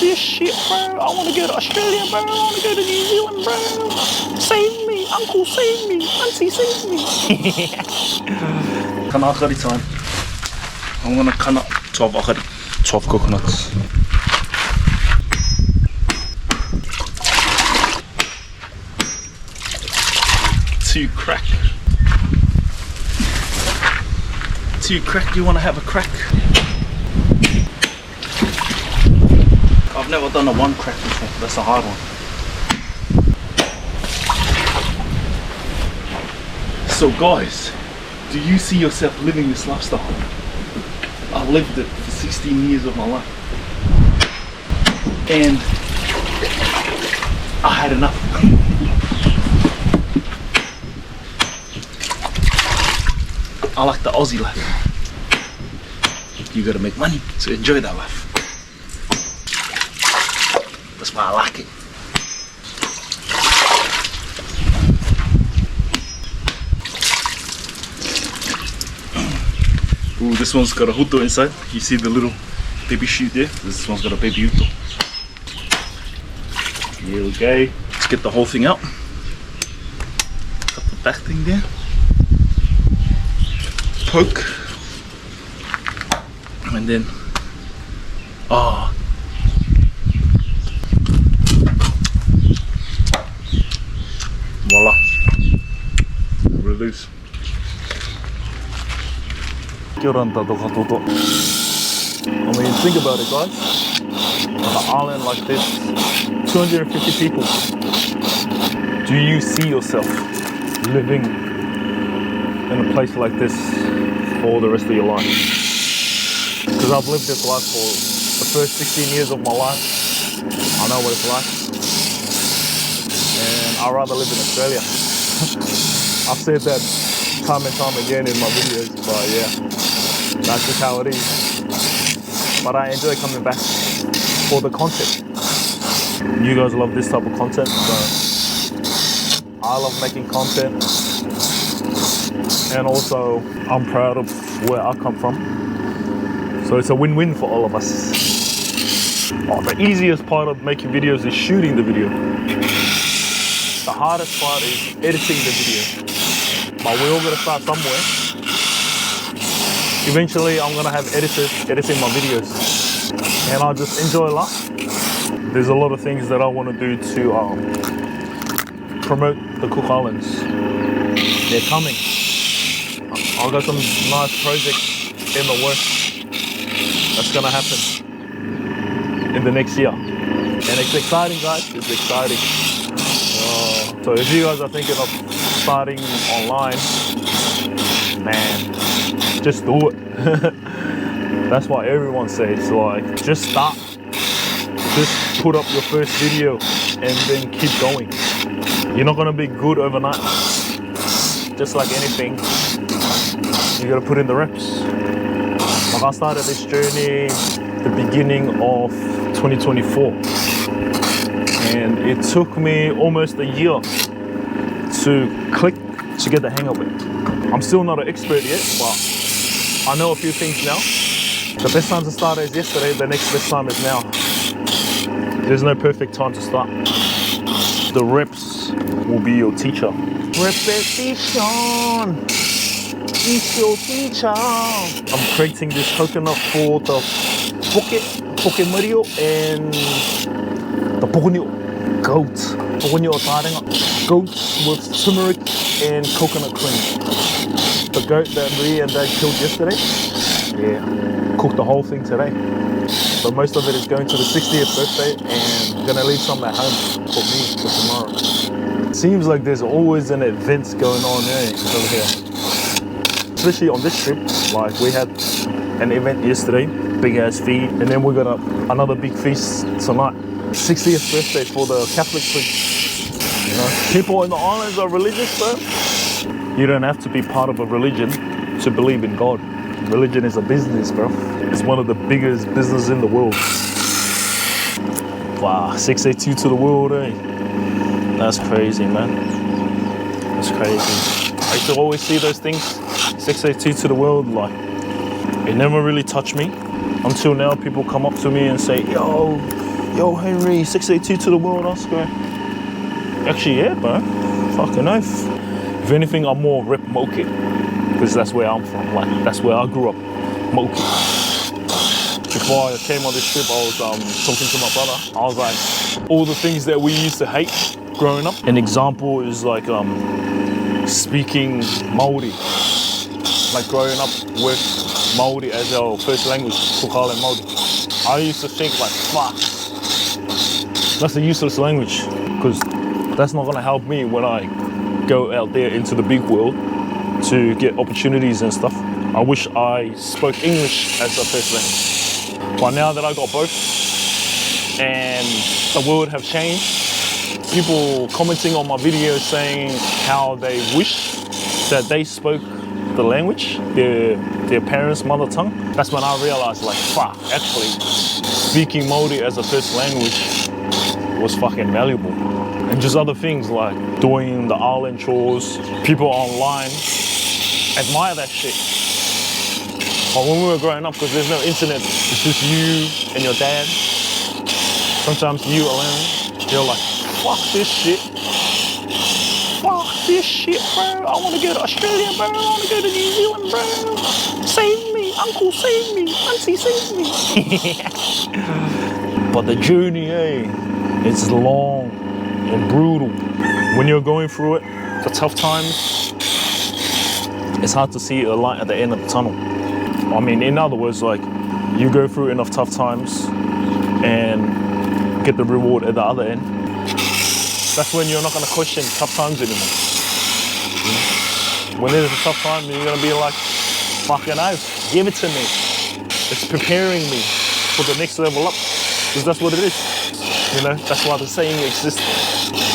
this shit, bro. I want to go to Australia, bro. I want to go to New Zealand, bro. Save me, uncle, save me, auntie, save me. Kana akari time. I'm gonna kana 12 akari, 12 coconuts. Two crack. Two crack, do you want to have a crack? I've never done a one crack before, that's a hard one. So guys, do you see yourself living this lifestyle? I lived it for 16 years of my life. And I had enough. I like the Aussie life. You gotta make money to enjoy that life. That's why I like it. Ooh, this one's got a huto inside. You see the little baby shoot there? This one's got a baby huto. Here we go. Let's get the whole thing out. Got the back thing there. Poke. And then, voila. Release. I mean, think about it, guys. On an island like this, 250 people. Do you see yourself living in a place like this for the rest of your life? Because I've lived this life for the first 16 years of my life. I know what it's like. And I'd rather live in Australia. I've said that time and time again in my videos, but yeah, that's just how it is. But I enjoy coming back for the content. You guys love this type of content, so I love making content. And also, I'm proud of where I come from. So it's a win-win for all of us. Oh, the easiest part of making videos is shooting the video. The hardest part is editing the video. But we're all gonna start somewhere. Eventually, I'm gonna have editors editing my videos. And I'll just enjoy life. There's a lot of things that I wanna do to promote the Cook Islands. They're coming. I've got some nice projects in the works. That's gonna happen in the next year. And it's exciting, guys, it's exciting. So if you guys are thinking of starting online, man, just do it. That's what everyone says, like, just start. Just put up your first video and then keep going. You're not gonna be good overnight. Just like anything, you gotta put in the reps. Like I started this journey the beginning of 2024. And it took me almost a year to click, to get the hang of it. I'm still not an expert yet, but I know a few things now. The best time to start is yesterday, the next best time is now. There's no perfect time to start. The reps will be your teacher. Repetition is your teacher. I'm creating this coconut for the poke mario, and the pokonyo goat. Pokonyo taringa. Goats with turmeric and coconut cream. The goat that me and Dad killed yesterday, yeah, cooked the whole thing today. So most of it is going to the 60th birthday, and I'm gonna leave some at home for me for tomorrow. It seems like there's always an event going on over here. Especially on this trip, like we had an event yesterday, big ass feast, and then we got another big feast tonight. 60th birthday for the Catholic priest. You know, people in the islands are religious, bro. You don't have to be part of a religion to believe in God. Religion is a business, bro. It's one of the biggest businesses in the world. Wow, 682 to the world, eh? That's crazy, man. That's crazy. I used to always see those things, 682 to the world, like, it never really touched me. Until now, people come up to me and say, yo, Yo, Henry, 682 to the world, Oscar. Actually, yeah, bro. Fucking oath. If anything, I'm more rep Mauke, because that's where I'm from. Like, that's where I grew up. Mauke. Before I came on this trip, I was talking to my brother. I was like, all the things that we used to hate growing up. An example is like speaking Maori. Like growing up with Maori as our first language, Kukala and Maori. I used to think like, fuck, that's a useless language, because that's not gonna help me when I go out there into the big world to get opportunities and stuff. I wish I spoke English as a first language. But now that I got both, and the world have changed, people commenting on my videos saying how they wish that they spoke the language, their parents' mother tongue. That's when I realized, like, fuck, actually, speaking Māori as a first language was fucking valuable. And just other things like doing the island chores. People online admire that shit. But when we were growing up, because there's no internet, it's just you and your dad. Sometimes you alone, you're like, fuck this shit. Fuck this shit, bro. I want to go to Australia, bro. I want to go to New Zealand, bro. Save me, uncle, save me. Auntie, save me. But the journey, it's long and brutal. When you're going through it, the tough times, it's hard to see a light at the end of the tunnel. I mean, in other words, like, you go through enough tough times and get the reward at the other end. That's when you're not going to question tough times anymore. When there's a tough time, you're going to be like, fucking oath, give it to me. It's preparing me for the next level up, because that's what it is. You know, that's why the saying exists.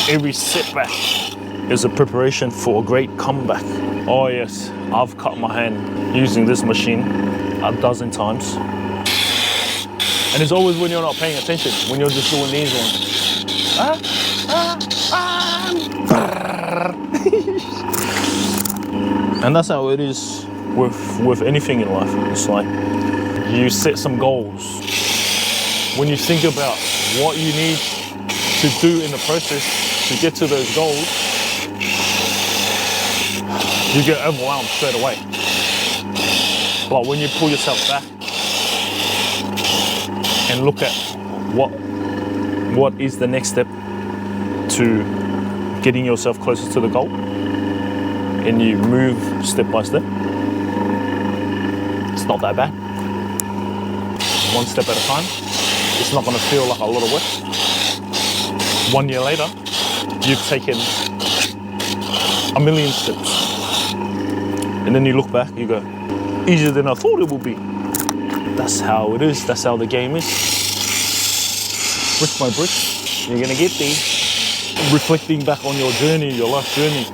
Every setback is a preparation for a great comeback. Oh yes, I've cut my hand using this machine a dozen times. And it's always when you're not paying attention, when you're just doing these ones. And that's how it is with anything in life. It's like you set some goals. When you think about what you need to do in the process to get to those goals, you get overwhelmed straight away. But when you pull yourself back and look at what is the next step to getting yourself closer to the goal, and you move step by step, it's not that bad. One step at a time. It's not going to feel like a lot of work. 1 year later, you've taken a million steps. And then you look back, you go, easier than I thought it would be. That's how it is. That's how the game is. Brick by brick, you're going to get there. Reflecting back on your journey, your life journey,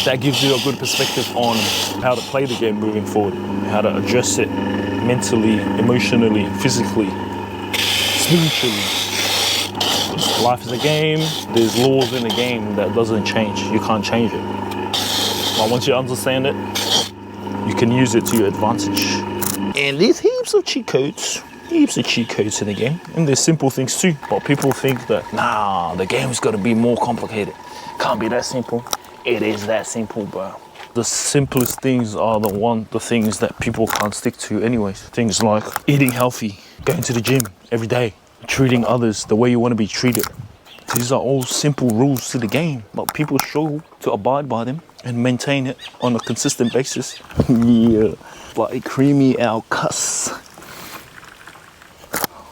that gives you a good perspective on how to play the game moving forward, how to address it mentally, emotionally, physically, spiritually. Life is a game. There's laws in the game that doesn't change. You can't change it. But once you understand it, you can use it to your advantage. And there's heaps of cheat codes in the game. And there's simple things too. But people think that, nah, the game's got to be more complicated. Can't be that simple. It is that simple, bro. The simplest things are the things that people can't stick to anyways. Things like eating healthy, going to the gym every day, treating others the way you want to be treated. These are all simple rules to the game, but people struggle to abide by them and maintain it on a consistent basis. Yeah, like creamy our cuss.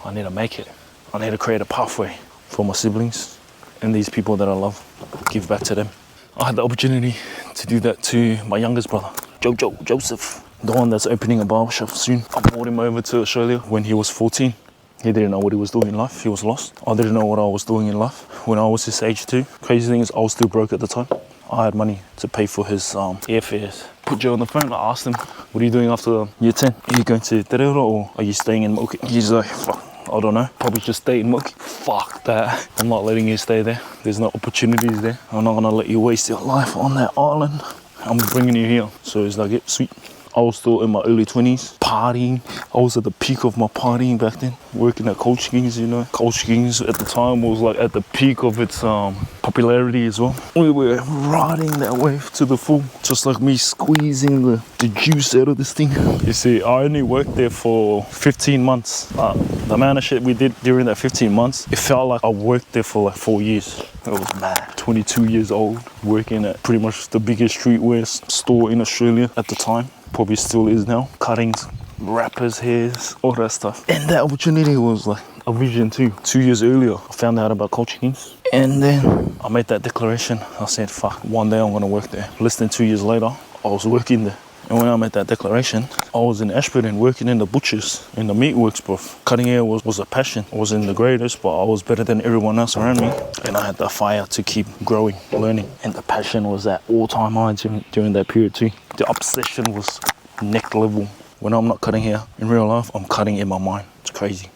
I need to make it. I need to create a pathway for my siblings and these people that I love. Give back to them. I had the opportunity to do that to my youngest brother, Joseph, the one that's opening a barber shop soon. I brought him over to Australia when he was 14. He didn't know what he was doing in life. He was lost. I didn't know what I was doing in life when I was his age too. Crazy thing is, I was still broke at the time. I had money to pay for his airfares. Put Joe on the phone. I asked him, what are you doing after year 10? Are you going to Te Reora or are you staying in Mauke? He's like, fuck, I don't know. Probably just stay in Mauke. Fuck that. I'm not letting you stay there. There's no opportunities there. I'm not going to let you waste your life on that island. I'm bringing you here. So he's like, yeah, sweet. I was still in my early 20s, partying. I was at the peak of my partying back then, working at Coach Kings, you know. Coach Kings at the time was like at the peak of its popularity as well. We were riding that wave to the full, just like me squeezing the juice out of this thing. You see, I only worked there for 15 months. The amount of shit we did during that 15 months, it felt like I worked there for like 4 years. It was mad. 22 years old, working at pretty much the biggest streetwear store in Australia at the time. Probably still is now. Cuttings, rappers' hairs, all that stuff. And that opportunity was like a vision too. 2 years earlier, I found out about Coach Kings. And then I made that declaration. I said, fuck, one day I'm gonna work there. Less than 2 years later, I was working there. And when I made that declaration, I was in Ashburton working in the butchers, in the meat works, bro. Cutting hair was a passion. I wasn't the greatest, but I was better than everyone else around me. And I had the fire to keep growing, learning. And the passion was at all-time high during that period too. The obsession was next level. When I'm not cutting hair in real life, I'm cutting in my mind. It's crazy.